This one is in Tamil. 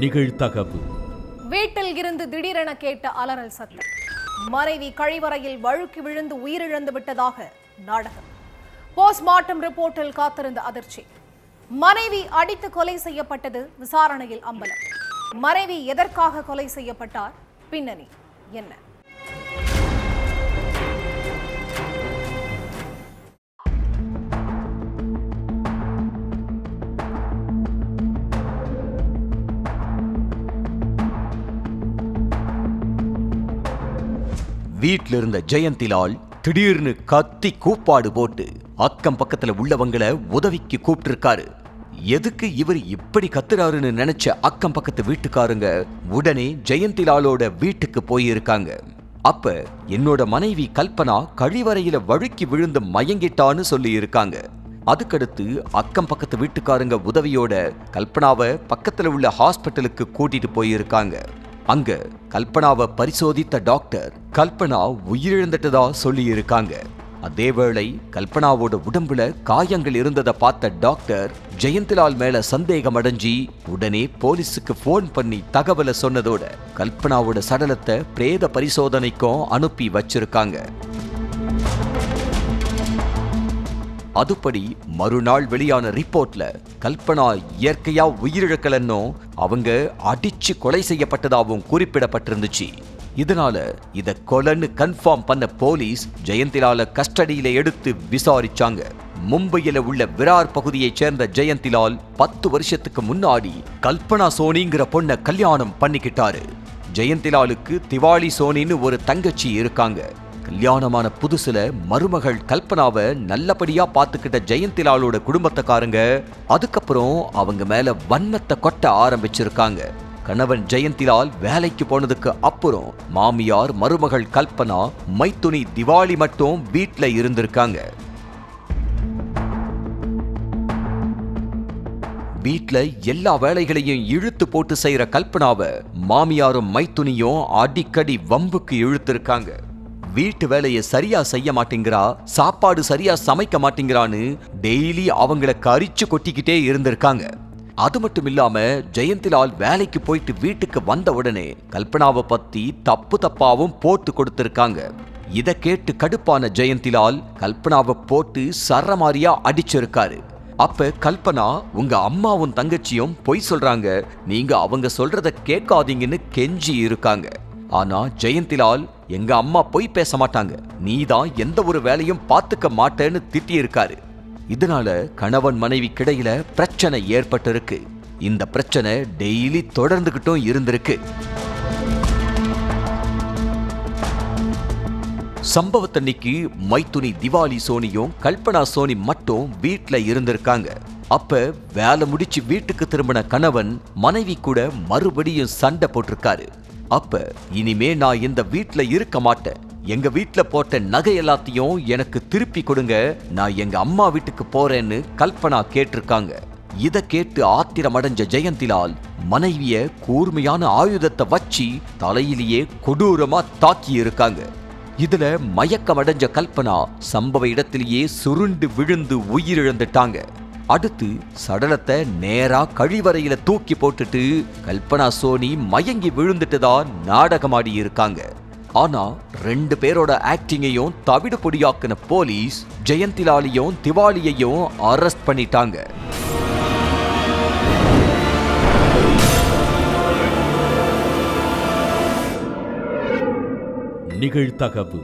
நிகழ்தகவு. வீட்டில் இருந்து திடீரென கேட்ட அலறல் சத்தம். மனைவி கழிவறையில் வழுக்கி விழுந்து உயிரிழந்து விட்டதாக நாடகம். போஸ்ட்மார்ட்டம் ரிப்போர்ட்டில் காத்திருந்த அதிர்ச்சி. மனைவி அடித்து கொலை செய்யப்பட்டது விசாரணையில் அம்பலம். மனைவி எதற்காக கொலை செய்யப்பட்டார்? பின்னணி என்ன? வீட்டில் இருந்த ஜெயந்திலால் திடீர்னு கத்தி கூப்பாடு போட்டு அக்கம் பக்கத்துல உள்ளவங்களை உதவிக்கு கூப்பிட்டிருக்காரு. எதுக்கு இவர் இப்படி கத்துறாருன்னு நினைச்ச அக்கம் பக்கத்து வீட்டுக்காரங்க உடனே ஜெயந்திலாலோட வீட்டுக்கு போயிருக்காங்க. அப்ப என்னோட மனைவி கல்பனா கழிவறையில வழுக்கி விழுந்து மயங்கிட்டான்னு சொல்லி இருக்காங்க. அதுக்கடுத்து அக்கம் பக்கத்து வீட்டுக்காரங்க உதவியோட கல்பனாவை பக்கத்துல உள்ள ஹாஸ்பிட்டலுக்கு கூட்டிட்டு போயிருக்காங்க. அங்க கல்பனாவை பரிசோதித்த டாக்டர் கல்பனா உயிரிழந்துட்டதா சொல்லி இருக்காங்க. அதேவேளை கல்பனாவோட உடம்புல காயங்கள் இருந்ததை பார்த்த டாக்டர் ஜெயந்திலால் மேல சந்தேகம் அடைஞ்சி உடனே போலீஸுக்கு போன் பண்ணி தகவலை சொன்னதோட கல்பனாவோட சடலத்தை பிரேத பரிசோதனைக்கும் அனுப்பி வச்சிருக்காங்க. அதுபடி மறுநாள் வெளியான ரிப்போர்ட்ல கல்பனா இயற்கையா உயிரிழக்கலன்னோ அவங்க அடிச்சு கொலை செய்யப்பட்டதாகவும் குறிப்பிடப்பட்டிருந்துச்சு. இதனால இத கொலைன்னு கன்ஃபார்ம் பண்ண போலீஸ் ஜெயந்திலால கஸ்டடியில எடுத்து விசாரிச்சாங்க. மும்பையில உள்ள விரார் பகுதியைச் சேர்ந்த ஜெயந்திலால் 10 வருஷத்துக்கு முன்னாடி கல்பனா சோனிங்கிற பொண்ணை கல்யாணம் பண்ணிக்கிட்டாரு. ஜெயந்திலாலுக்கு திவாலி சோனின்னு ஒரு தங்கச்சி இருக்காங்க. கல்யாணமான புதுசுல மருமகள் கல்பனாவை நல்லபடியா பாத்துக்கிட்ட ஜெயந்திலாலோட குடும்பத்துக்காரங்க அதுக்கப்புறம் அவங்க மேல வன்மத்தை கொட்ட ஆரம்பிச்சிருக்காங்க. கணவன் ஜெயந்திலால் வேலைக்கு போனதுக்கு அப்புறம் மாமியார் மருமகள் கல்பனா மைத்துனி திவாலி மட்டும் வீட்ல இருந்திருக்காங்க. வீட்ல எல்லா வேலைகளையும் இழுத்து போட்டு செய்யற கல்பனாவை மாமியாரும் மைத்துனியும் அடிக்கடி வம்புக்கு இழுத்திருக்காங்க. வீட்டு வேலையை சரியா செய்ய மாட்டேங்கிறா, சாப்பாடு சரியா சமைக்க மாட்டேங்கிறான்னு டெய்லி அவங்கள கரிச்சு கொட்டிக்கிட்டே இருந்திருக்காங்க. அது மட்டும் இல்லாம ஜெயந்திலால் வேலைக்கு போயிட்டு வீட்டுக்கு வந்த உடனே கல்பனாவை பத்தி தப்பாவும் போட்டு கொடுத்திருக்காங்க. இத கேட்டு கடுப்பான ஜெயந்திலால் கல்பனாவை போட்டு சரமாரியா அடிச்சிருக்காரு. அப்ப கல்பனா, உங்க அம்மாவும் தங்கச்சியும் பொய் சொல்றாங்க, நீங்க அவங்க சொல்றத கேட்காதீங்கன்னு கெஞ்சி இருக்காங்க. ஆனா ஜெயந்திலால், எங்க அம்மா பொய் பேச மாட்டாங்க, நீதான் எந்த ஒரு வேலையும் பார்த்துக்க மாட்டேன்னு திட்டியிருக்காரு. இதனால கணவன் மனைவி கிடையில பிரச்சனை ஏற்பட்டிருக்கு. இந்த பிரச்சனை டெய்லி தொடர்ந்துகிட்டும் இருந்திருக்கு. சம்பவத்தன்னைக்கு மைத்துனி திவாலி சோனியும் கல்பனா சோனி மட்டும் வீட்ல இருந்திருக்காங்க. அப்ப வேலை முடிச்சு வீட்டுக்கு திரும்பின கணவன் மனைவி கூட மறுபடியும் சண்டை போட்டிருக்காரு. அப்ப இனிமே நான் இந்த வீட்ல இருக்க மாட்டேன், எங்க வீட்ல போட்ட நகை எல்லாத்தையும் எனக்கு திருப்பி கொடுங்க, நான் எங்க அம்மா வீட்டுக்கு போறேன்னு கல்பனா கேட்டிருக்காங்க. இத கேட்டு ஆத்திரமடைஞ்ச ஜெயந்திலால் மனைவிய கூர்மையான ஆயுதத்தை வச்சு தலையிலேயே கொடூரமா தாக்கி இருக்காங்க. இதுல மயக்கமடைஞ்ச கல்பனா சம்பவ இடத்திலேயே சுருண்டு விழுந்து உயிரிழந்துட்டாங்க. அடுத்து சடலத்தை நேரா கழிவறையில தூக்கி போட்டுட்டு கல்பனா சோனி மயங்கி விழுந்துட்டுதா நாடகமாடி இருக்காங்க. ஆனா 2 பேரோட ஆக்டிங்கையும் தவிடு பொடியாக்குன போலீஸ் ஜெயந்திலாலையும் திவாலியையும் அரெஸ்ட் பண்ணிட்டாங்க. நிகழ்தகவு.